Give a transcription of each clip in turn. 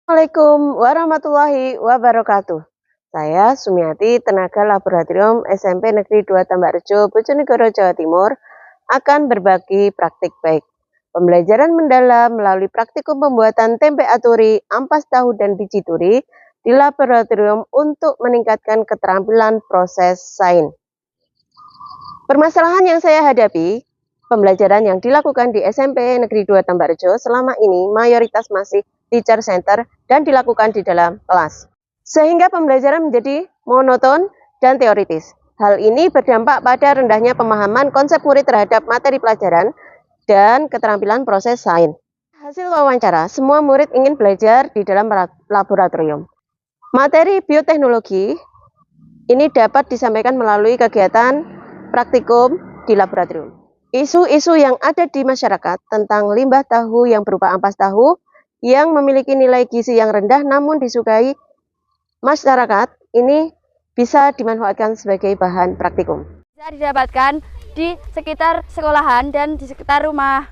Assalamualaikum warahmatullahi wabarakatuh. Saya Sumiati, tenaga laboratorium SMP Negeri 2 Tambakrejo, Bojonegoro, Jawa Timur, akan berbagi praktik baik. Pembelajaran mendalam melalui praktikum pembuatan tempe aturi, ampas tahu, dan biji turi di laboratorium untuk meningkatkan keterampilan proses sains. Permasalahan yang saya hadapi, pembelajaran yang dilakukan di SMP Negeri 2 Tambakrejo selama ini mayoritas masih teacher center dan dilakukan di dalam kelas. Sehingga pembelajaran menjadi monoton dan teoritis. Hal ini berdampak pada rendahnya pemahaman konsep murid terhadap materi pelajaran dan keterampilan proses sains. Hasil wawancara, semua murid ingin belajar di dalam laboratorium. Materi bioteknologi ini dapat disampaikan melalui kegiatan praktikum di laboratorium. Isu-isu yang ada di masyarakat tentang limbah tahu yang berupa ampas tahu yang memiliki nilai gizi yang rendah namun disukai masyarakat ini bisa dimanfaatkan sebagai bahan praktikum. Bisa didapatkan di sekitar sekolahan dan di sekitar rumah.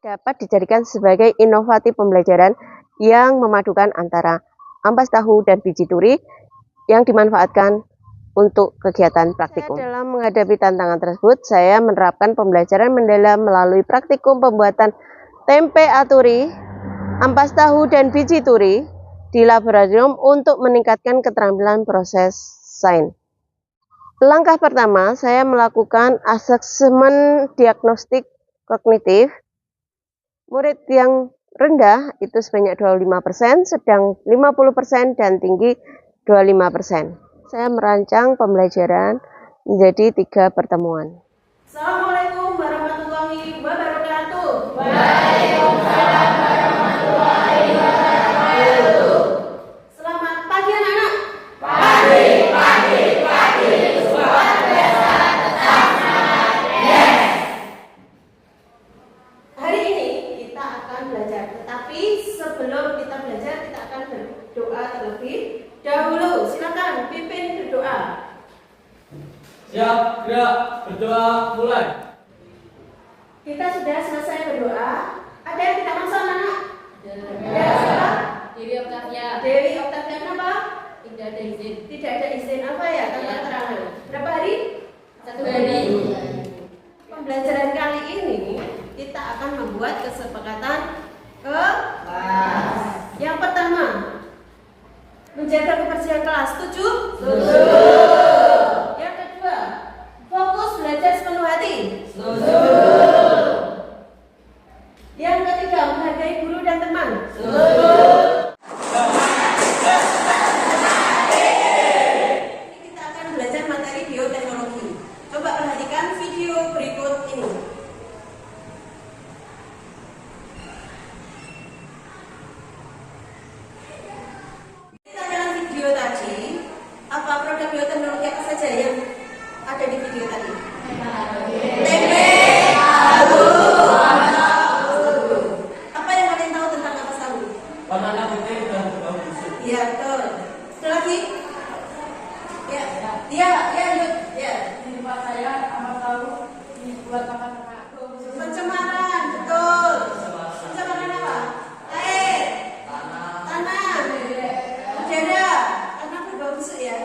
Dapat dijadikan sebagai inovatif pembelajaran yang memadukan antara ampas tahu dan biji turi yang dimanfaatkan untuk kegiatan praktikum. Dalam menghadapi tantangan tersebut, saya menerapkan pembelajaran mendalam melalui praktikum pembuatan tempe aturi, ampas tahu, dan biji turi di laboratorium untuk meningkatkan keterampilan proses sains. Langkah pertama, saya melakukan asesmen diagnostik kognitif. Murid yang rendah itu sebanyak 25%, sedang 50%, dan tinggi 25%. Saya merancang pembelajaran menjadi 3 pertemuan. Assalamualaikum warahmatullahi wabarakatuh. Waalaikumsalam warahmatullahi wabarakatuh. Selamat pagi anak-anak. Pagi. Luar biasa, tetap semangat. Yes. Hari ini kita akan belajar, tetapi sebelum kita belajar kita akan berdoa terlebih dahulu. Silakan pimpin berdoa. Siap, gerak, berdoa, mulai. Kita sudah selesai berdoa. Ada yang tidak masuk anak-anak? Ada siapa? Dewi Oktavia. Dewi Oktavia, kenapa? Tidak ada izin. Tidak ada izin apa ya? Tanpa keterangan. Berapa hari? 1 hari. Pembelajaran kali ini kita akan membuat kesepakatan kelas. Yang pertama, menjaga kebersihan kelas. Setuju? Setuju. Yang kedua, fokus belajar sepenuh hati. Setuju. Yang ketiga, menghargai guru dan teman. Setuju. Ini kita akan belajar materi bioteknologi. Coba perhatikan video berikut ini. Dalam video tadi, apa produk bioteknologi apa saja yang ada di video tadi? Tempe, tahu, apa yang kalian tahu tentang ampas tahu? Warnanya putih dan berbau busuk. Iya, betul. Ada lagi? Ya, Yud. Ya. Di tempat saya ampas tahu dibuat makan ternak. Pencemaran, betul. Pencemaran apa? Air, tanah, udara, karena berbau busuk ya.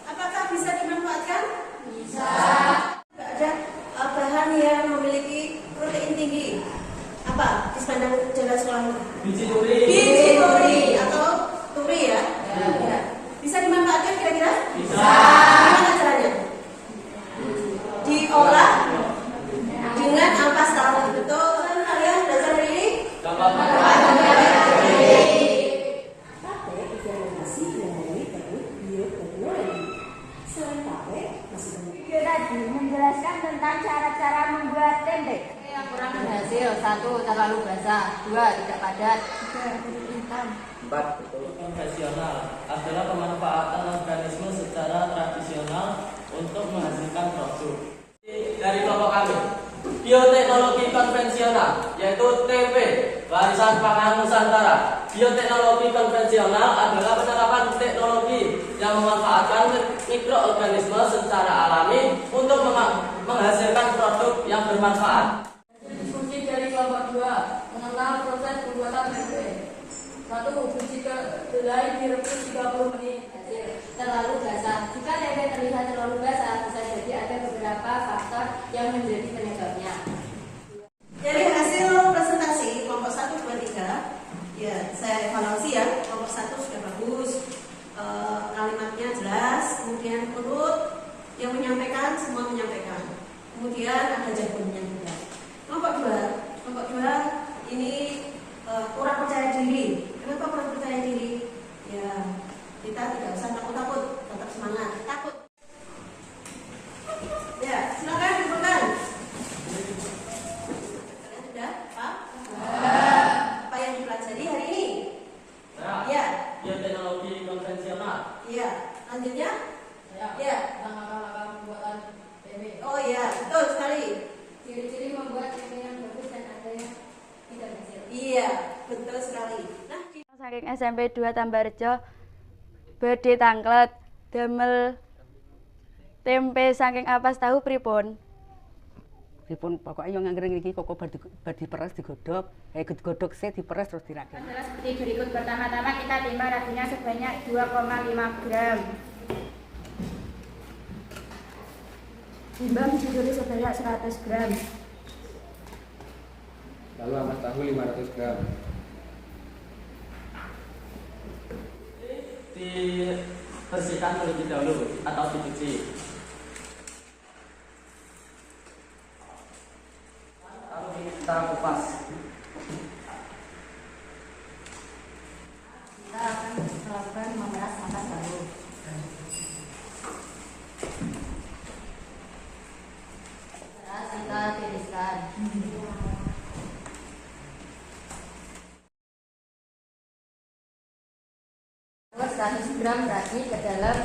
Apakah bisa dimanfaatkan? Bisa. Ada bahan yang memiliki protein tinggi. Apa? Di sepanjang jalan sekolah ini? Biji turi. Biji turi atau turi ya? Ya. Bisa dimanfaatkan kira-kira? Bisa. Gimana caranya? Diolah dengan ampas tahu. Betul kan kalian belajar hari ini? Dapat Tape fermentasi melalui teknik bioteknologi. Selain tape, masih banyak. Video tadi menjelaskan tentang cara-cara membuat tempe. Yang kurang berhasil, 1. Terlalu basah, 2. Tidak padat, 3. Kulit hitam. 4. Konvensional adalah pemanfaatan organisme secara tradisional untuk menghasilkan produk. Dari kelompok kami, bioteknologi konvensional yaitu TP, warisan pangan Nusantara. Bioteknologi konvensional adalah penerapan teknologi yang memanfaatkan mikroorganisme secara alami untuk menghasilkan produk yang bermanfaat. Diskusi dari kelompok 2 mengenal proses pembuatan tempe. 1. 1. Biji kedelai direbus 30 menit. Hasil terlalu basah. Jika tempe terlihat terlalu basah, bisa jadi ada beberapa faktor yang menjadi penyebabnya. Jadi hasil presentasi kelompok 1, 2, 3 ya saya evaluasi ya. Kelompok 1 sudah bagus, kalimatnya jelas, kemudian urut yang menyampaikan semua menyampaikan, kemudian ada jargonnya juga. Kelompok 2 ini kurang percaya diri. Kenapa kurang percaya diri? Ya kita tidak usah takut-takut, tetap semangat. Takut ya silakan dibuka. Kalian sudah paham? Apa yang dipelajari hari ini? Ya. Bioteknologi konvensional. Iya. Lanjutnya? Ya. Langkah-langkah pembuatan tempe. Oh iya, betul sekali. Ciri-ciri membuat tempe yang bagus dan ada yang tidak berhasil. Iya, betul sekali. Nah, Saking SMP 2 Tambarjo badhe tanglet damel tempe saking apas tahu pripun? Dipun pokoknya yang ngangering iki kok bar diperes digodhog, digodhog sih diperes terus dirakit. Adalah seperti berikut. Pertama-tama kita timbang ragenya sebanyak 2,5 gram. Timbang biji duri sebanyak 100 gram. Lalu ampas tahu 500 gram. Dibersihkan terlebih dahulu atau dicuci. Lalu kita kupas. Kita akan melakukan memeras ampas tahu. Setelah kita tiriskan. Terus 100 gram ragi ke dalam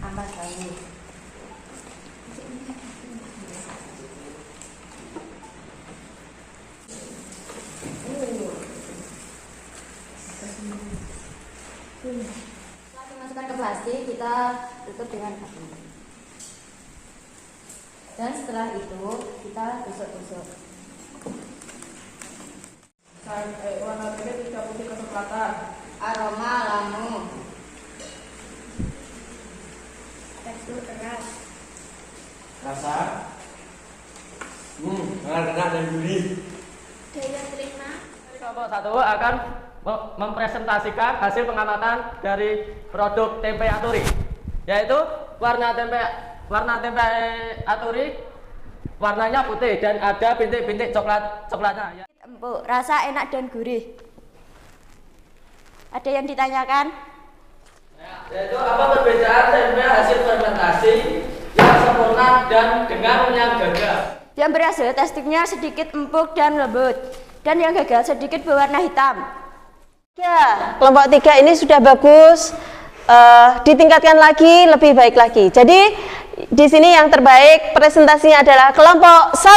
ampas tahu. Setelah dimasukkan ke plastik, kita tutup dengan kain. Dan setelah itu kita tusuk-tusuk. Warna tempe tidak putih kecoklatan. Aroma lamu. Tekstur keras. Rasa enak dan gurih. Daya terima. Kelompok 1 akan mempresentasikan hasil pengamatan dari produk tempe Aturi, yaitu warna tempe Aturi warnanya putih dan ada bintik-bintik coklatnya. Empuk, rasa enak dan gurih. Ada yang ditanyakan? Yaitu apa perbedaan tempe hasil fermentasi yang sempurna dan dengan yang gagal? Yang berhasil teksturnya sedikit empuk dan lembut, dan yang gagal sedikit berwarna hitam. Ya, kelompok 3 ini sudah bagus, ditingkatkan lagi, lebih baik lagi. Jadi di sini yang terbaik presentasinya adalah kelompok 1.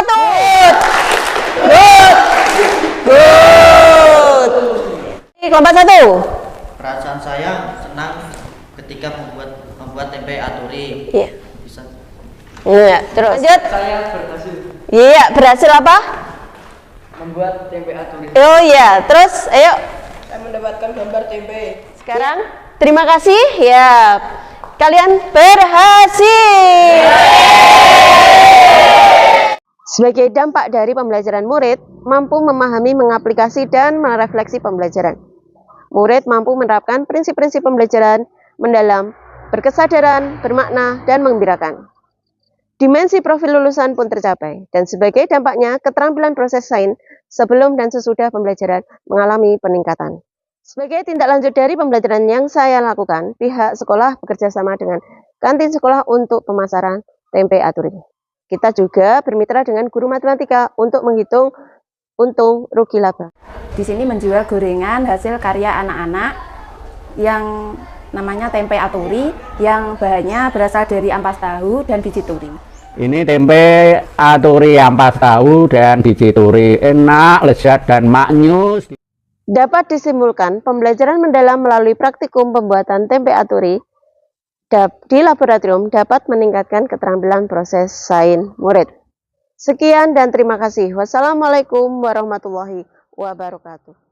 Good. Kelompok 1. Perasaan saya senang ketika membuat tempe Aturi. Iya. Bisa. Iya, terus. Lanjut. Saya berhasil Iya, berhasil apa? membuat tempe Aturi. Oh iya, terus ayo. Saya mendapatkan gambar tempe. Sekarang terima kasih ya. Kalian berhasil. Sebagai dampak dari pembelajaran, murid mampu memahami, mengaplikasi, dan merefleksi pembelajaran. Murid mampu menerapkan prinsip-prinsip pembelajaran mendalam, berkesadaran, bermakna, dan menggembirakan. Dimensi profil lulusan pun tercapai, dan sebagai dampaknya, keterampilan proses sains sebelum dan sesudah pembelajaran mengalami peningkatan. Sebagai tindak lanjut dari pembelajaran yang saya lakukan, pihak sekolah bekerja sama dengan kantin sekolah untuk pemasaran tempe Aturi. Kita juga bermitra dengan guru matematika untuk menghitung untung rugi laba. Di sini menjual gorengan hasil karya anak-anak yang namanya tempe Aturi, yang bahannya berasal dari ampas tahu dan biji turi. Ini tempe Aturi ampas tahu dan biji turi, enak, lezat, dan maknyus. Dapat disimpulkan, pembelajaran mendalam melalui praktikum pembuatan tempe Aturi di laboratorium dapat meningkatkan keterampilan proses sains murid. Sekian dan terima kasih. Wassalamualaikum warahmatullahi wabarakatuh.